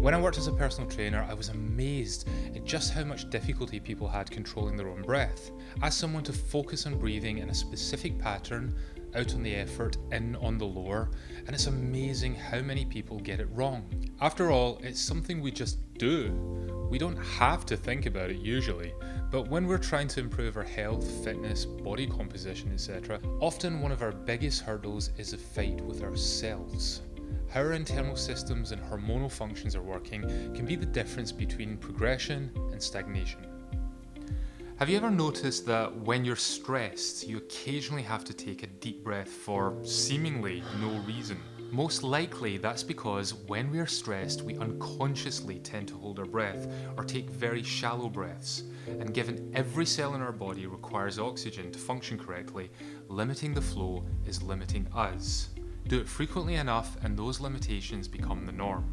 When I worked as a personal trainer, I was amazed at just how much difficulty people had controlling their own breath. Ask someone to focus on breathing in a specific pattern, out on the effort, in on the lower, and it's amazing how many people get it wrong. After all, it's something we just do. We don't have to think about it usually, but when we're trying to improve our health, fitness, body composition, etc., often one of our biggest hurdles is a fight with ourselves. How our internal systems and hormonal functions are working can be the difference between progression and stagnation. Have you ever noticed that when you're stressed, you occasionally have to take a deep breath for seemingly no reason? Most likely that's because when we are stressed, we unconsciously tend to hold our breath or take very shallow breaths. And given every cell in our body requires oxygen to function correctly, limiting the flow is limiting us. Do it frequently enough and those limitations become the norm.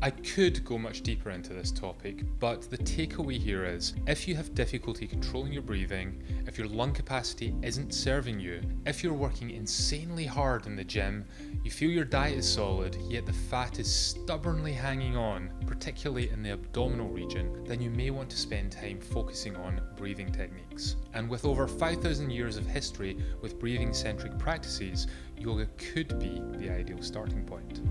I could go much deeper into this topic, but the takeaway here is, if you have difficulty controlling your breathing, if your lung capacity isn't serving you, if you're working insanely hard in the gym, you feel your diet is solid, yet the fat is stubbornly hanging on, particularly in the abdominal region, then you may want to spend time focusing on breathing techniques. And with over 5,000 years of history with breathing-centric practices, yoga could be the ideal starting point.